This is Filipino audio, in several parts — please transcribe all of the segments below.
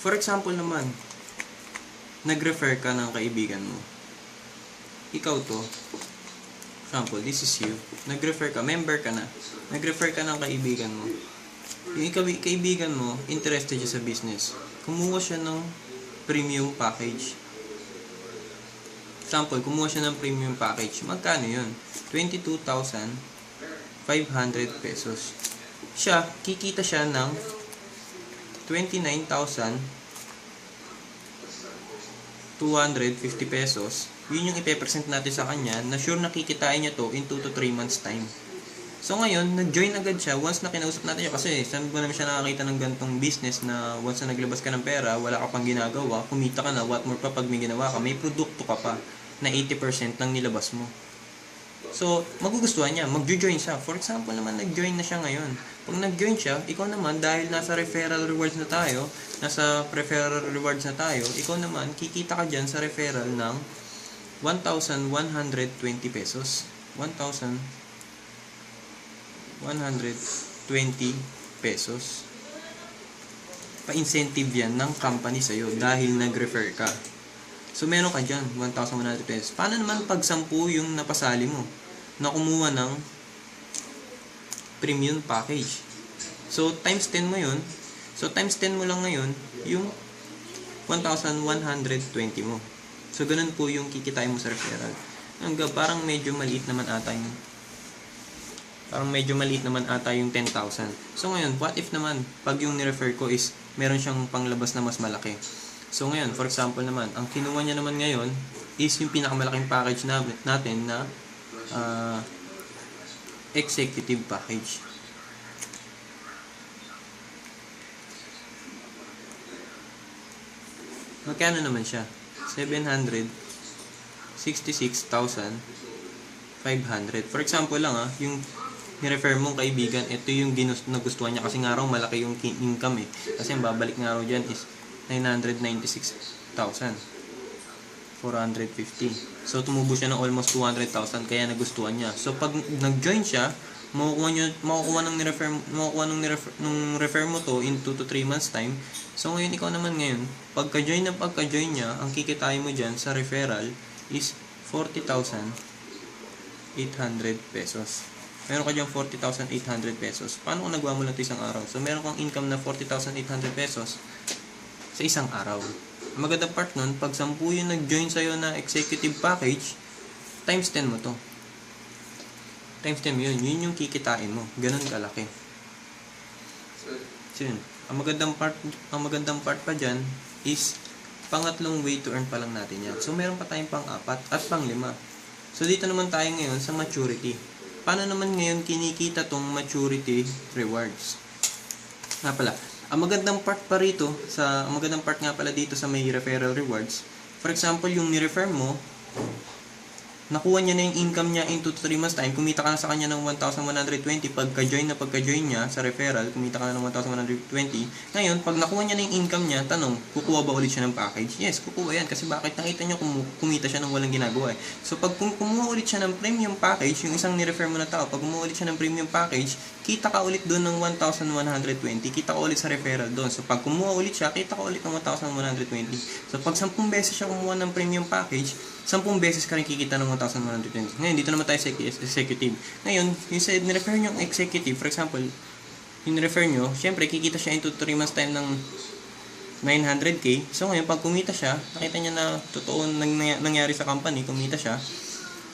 For example naman, nag-refer ka ng kaibigan mo. Ikaw to. Example, this is you. Nag-refer ka, member ka na. Nag-refer ka ng kaibigan mo. Yung kaibigan mo, interested siya sa business. Kumuha siya ng premium package. Example, kumuha siya ng premium package. Magkano yun? 22,500 pesos. Siya, kikita siya ng 29,250 pesos. Yun yung ipepresent natin sa kanya na sure nakikitain niya to in 2 to 3 months time. So ngayon, nag-join agad siya once na kinausap natin siya kasi saan ba naman siya nakakita ng gantong business na once na naglabas ka ng pera, wala ka pang ginagawa, kumita ka na, what more pa pag may ginawa ka, may produkto ka pa na 80% ng nilabas mo. So, magugustuhan niya, mag-join siya. For example naman, nag-join na siya ngayon. Pag nag-join siya, ikaw naman, dahil nasa referral rewards na tayo, ikaw naman, kikita ka dyan sa referral ng 1,120 pesos. 1,120 pesos. Pa-incentive yan ng company sa'yo dahil nag-refer ka. So, meron ka dyan, 1,100 pesos. Paano naman pag 10 yung napasali mo na kumuha ng premium package? So, times 10 mo yun. So, times 10 mo lang ngayon yung 1,120 mo. So, ganun po yung kikitain mo sa referral. Parang medyo maliit naman ata yung 10,000. So, ngayon, what if naman, pag yung ni-refer ko is meron siyang panglabas na mas malaki. So, ngayon, for example naman, ang kinuha niya naman ngayon is yung pinakamalaking package natin na executive package. Magkano naman siya? 766,500. For example lang yung ni-refer mong kaibigan, ito yung nagustuhan niya kasi nga raw malaki yung income eh. Kasi ang babalik nga raw dyan is 996,450. So, tumubo siya ng almost 200,000 kaya nagustuhan niya. So, pag nag-join siya, makukuha nung refer mo to in 2 to 3 months time. So, ngayon, ikaw naman ngayon, pagka-join niya, ang kikitain mo dyan sa referral is 40,800 pesos. Meron ka dyan 40,800 pesos. Paano kung nagawa mo lang ito isang araw? So, meron kang income na 40,800 pesos sa isang araw. Ang magandang part nun, pag 10 yung nag-join sa'yo na executive package, times 10 mo to. Times 10 mo yun. Yun yung kikitain mo. Ganun kalaki. So, yun. Ang magandang part pa dyan is pangatlong way to earn pa lang natin yan. So, meron pa tayong pang-4 at pang-5. So, dito naman tayo ngayon sa maturity. Paano naman ngayon kinikita tong maturity rewards? Nga pala, ang magandang part nga pala dito sa may referral rewards, for example, yung ni-refer mo, nakuha niya na yung income niya in 2 to 3 months time, kumita ka na sa kanya ng 1,120, pagka-join niya sa referral, kumita ka na ng 1,120. Ngayon, pag nakuha niya na yung income niya, tanong, kukuha ba ulit siya ng package? Yes, kukuha yan, kasi bakit nakita niya kumita siya ng walang ginagawa eh. So, pag kumuha ulit siya ng premium package, yung isang ni-refer mo na tao, pag kumuha ulit siya ng premium package, kita ka ulit doon ng 1,120, kita ka ulit sa referral doon. So, pag kumuha ulit siya, kita ka ulit ng 1,120. So, pag 10 beses siya kumuha ng premium package, 10 beses ka rin kikita ng 1,120. Ngayon, dito naman tayo sa executive. Ngayon, yung sa ni-refer nyo executive, for example, yung ni-refer nyo, syempre, kikita siya into 3 months time ng 900k. So, ngayon, pag kumita siya, nakita niya na totoo nangyari sa company, kumita siya,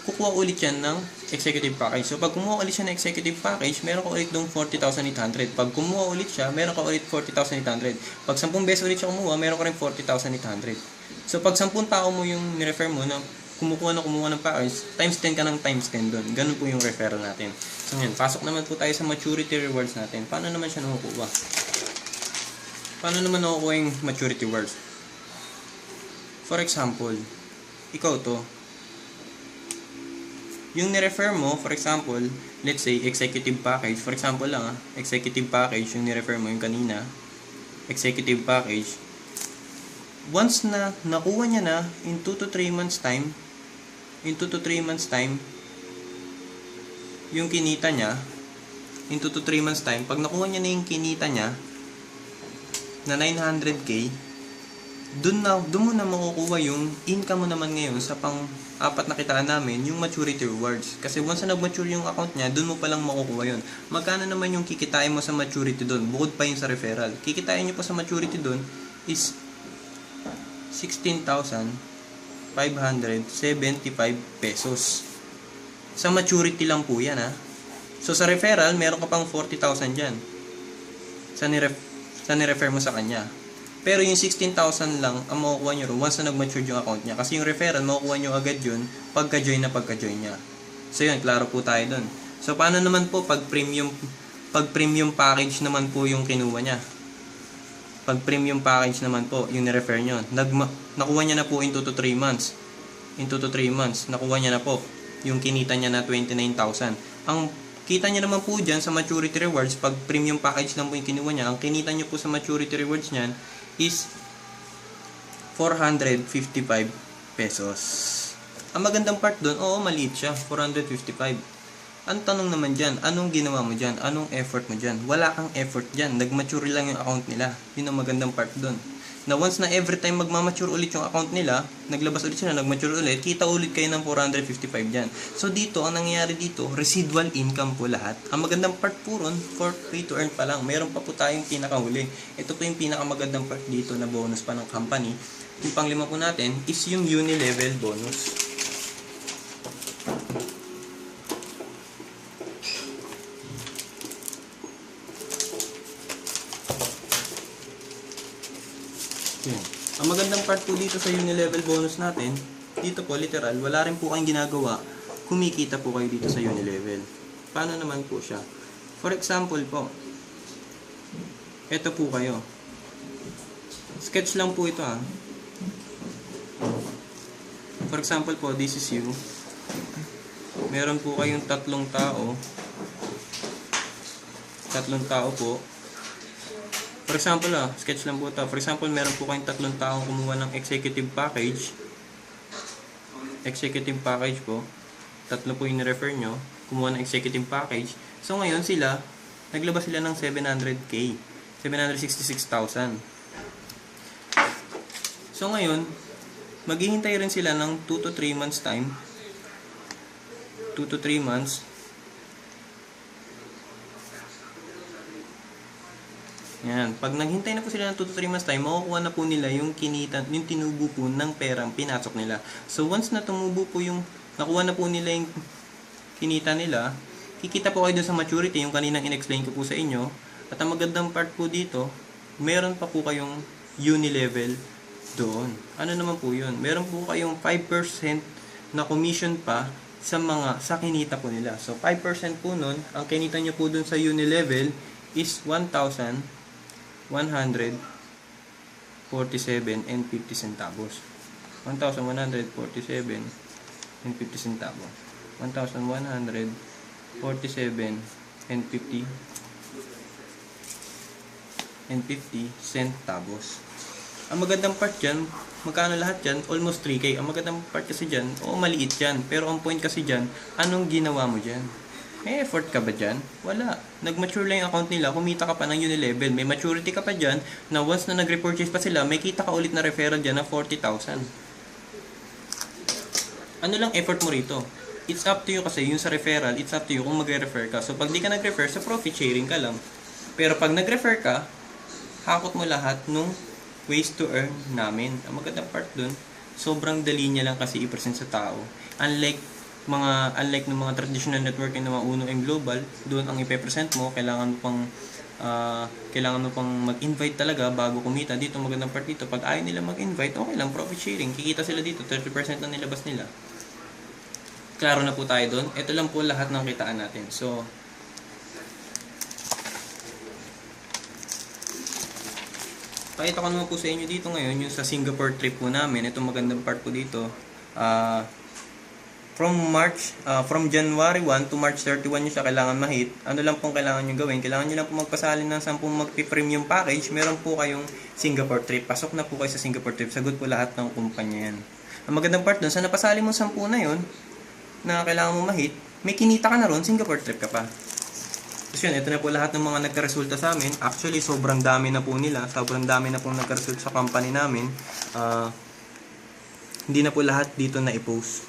kukuha ulit yan ng executive package. So, pag kumuha ulit siya ng executive package, meron ka ulit dong 40,800. Pag kumuha ulit siya, meron ka ulit 40,800. Pag 10 beses ulit siya kumuha, meron ka rin 40,800. So, pag 10 tao mo yung ni-refer mo na kumuha ng package, times 10 ka ng times 10 doon. Ganun po yung referral natin. So, ngayon, pasok naman po tayo sa maturity rewards natin. Paano naman siya nakukuha? Paano naman nakukuha yung maturity rewards? For example, ikaw to, yung ni-refer mo, for example, let's say, executive package. For example lang, executive package, yung ni-refer mo yung kanina, executive package. Once na nakuha niya na in 2 to 3 months time, yung kinita niya, in 2 to 3 months time, pag nakuha niya na yung kinita niya, na 900k, doon mo na makukuha yung income mo naman ngayon sa pang-apat na kitaan namin, yung maturity rewards. Kasi once na nag-mature yung account niya, doon mo palang makukuha yun. Magkano naman yung kikitain mo sa maturity doon? Bukod pa yun sa referral. Kikitain nyo pa sa maturity doon is 16,575 pesos. Sa maturity lang po yan, ha. So sa referral, meron ka pang 40,000 dyan. Sa nirefer mo sa kanya. Pero yung 16,000 lang ang makukuha nyo once na nag-mature yung account niya. Kasi yung referral, makukuha nyo agad yun pagka-join niya. So yun, klaro po tayo dun. So paano naman po pag premium package naman po yung kinuha niya? Pag premium package naman po, yung ni-refer nyo, nakuha niya na po in 2 to 3 months. In 2 to 3 months, nakuha niya na po yung kinita niya na 29,000. Ang kita niya naman po dyan sa maturity rewards, pag premium package lang po yung kinuha niya, ang kinita niyo po sa maturity rewards niyan is 455 pesos. Ang magandang part doon, oo, maliit siya, 455. Ang tanong naman dyan, anong ginawa mo dyan? Anong effort mo dyan? Wala kang effort dyan. Nag-mature lang yung account nila. Yun ang magandang part doon. Na once na every time magmamature ulit yung account nila, naglabas ulit sila, nag-mature ulit, kita ulit kayo ng 455 dyan. So dito, ang nangyayari dito, residual income po lahat. Ang magandang part po ron, for free to earn pa lang. Meron pa po tayong pinakahuli. Ito po yung pinakamagandang part dito na bonus pa ng company. Yung panglima po natin is yung uni-level bonus. Yun. Ang magandang part po dito sa uni-level bonus natin, dito po literal, wala rin po kayong ginagawa, kumikita po kayo dito sa uni-level. Paano naman po siya? For example po, ito po kayo. Sketch lang po ito, ha. For example po, this is you. Meron po kayong tatlong tao po. For example, sketch lang po ito. For example, meron po kayong tatlong taong kumuha ng executive package. Executive package po. Tatlo po yung ni-refer nyo. Kumuha ng executive package. So, ngayon sila, naglabas sila ng 700K. 766,000. So, ngayon, maghihintay rin sila ng 2 to 3 months time. 2 to 3 months. Yan. Pag naghintay na po sila ng 2 to 3 months time, makukuha na po nila yung kinita, yung tinubo po ng perang pinasok nila. So, once na tumubo po yung, nakuha na po nila yung kinita nila, kikita po kayo dun sa maturity, yung kaninang in-explain ko po sa inyo. At ang magandang part po dito, meron pa po kayong uni-level doon. Ano naman po yun? Meron po kayong 5% na commission pa sa kinita po nila. So, 5% po nun, ang kinita nyo po dun sa uni-level is 1,147 and 50 centavos. 1,147 and 50 centavos. 1,147 and 50 centavos. Ang magandang part dyan, magkano lahat dyan? Almost 3K. Ang magandang part kasi dyan, maliit dyan. Pero ang point kasi dyan, anong ginawa mo dyan? May effort ka ba dyan? Wala. Nag-mature lang yung account nila, kumita ka pa ng uni-level. May maturity ka pa dyan, na once na nag-repurchase pa sila, may kita ka ulit na referral dyan na 40,000. Ano lang effort mo rito? It's up to you kasi, yung sa referral, it's up to you kung mag-refer ka. So, pag di ka nag-refer, sa profit sharing ka lang. Pero pag nag-refer ka, hakot mo lahat nung ways to earn namin. Ang magandang part dun, sobrang dali niya lang kasi i-present sa tao. Unlike ng mga traditional networking na mga Uno and Global, doon ang ipe-present mo, kailangan mo pang mag-invite talaga bago kumita. Dito magandang part dito, pag ayaw nila mag-invite, okay lang, profit sharing, kikita sila dito, 30% na nilabas nila. Klaro na po tayo doon. Ito lang po lahat ng kitaan natin. So, pakita ko naman po sa inyo dito ngayon, yung sa Singapore trip po namin. Itong magandang part po dito, from January 1 to March 31 nyo siya kailangan ma-hit. Ano lang pong kailangan nyo gawin? Kailangan nyo lang po magpasalin ng 10 magpi-premium package. Meron po kayong Singapore trip. Pasok na po kayo sa Singapore trip. Sagot po lahat ng kumpanya yan. Ang magandang part dun, sa napasali mo 10 na yun, na kailangan mo ma-hit, may kinita ka na ron, Singapore trip ka pa. So yun, ito na po lahat ng mga nagkaresulta sa amin. Actually, sobrang dami na po nila. Sobrang dami na pong nagkaresulta sa company namin. Hindi na po lahat dito na i-post.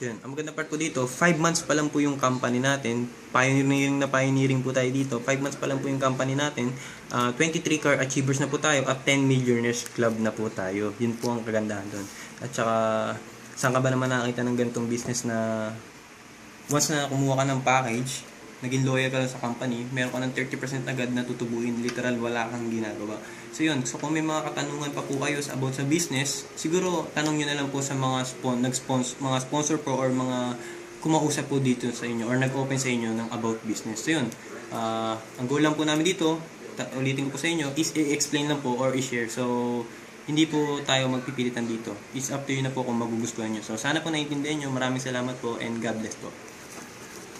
So yun, ang maganda part po dito, 5 months pa lang po yung company natin. Pioneering po tayo dito. 5 months pa lang po yung company natin. 23 car achievers na po tayo at 10 millionaires club na po tayo. Yun po ang kagandahan doon. At saka, saan ka ba naman nakakita ng ganitong business na once na kumuha ka ng package, naging loyal ka lang sa company, meron ka ng 30% agad na tutubuin, literal wala kang ginagawa. So yun, so kung may mga katanungan pa po kayo about sa business, siguro tanong nyo na lang po sa mga mga sponsor po or mga kumausap po dito sa inyo or nag-open sa inyo ng about business. So yun, ang goal lang po namin dito, ulitin ko po sa inyo, is i-explain lang po or i-share. So, hindi po tayo magpipilitan dito. It's up to you na po kung magugustuhan nyo. So, sana po naiintindihan nyo. Maraming salamat po and God bless po.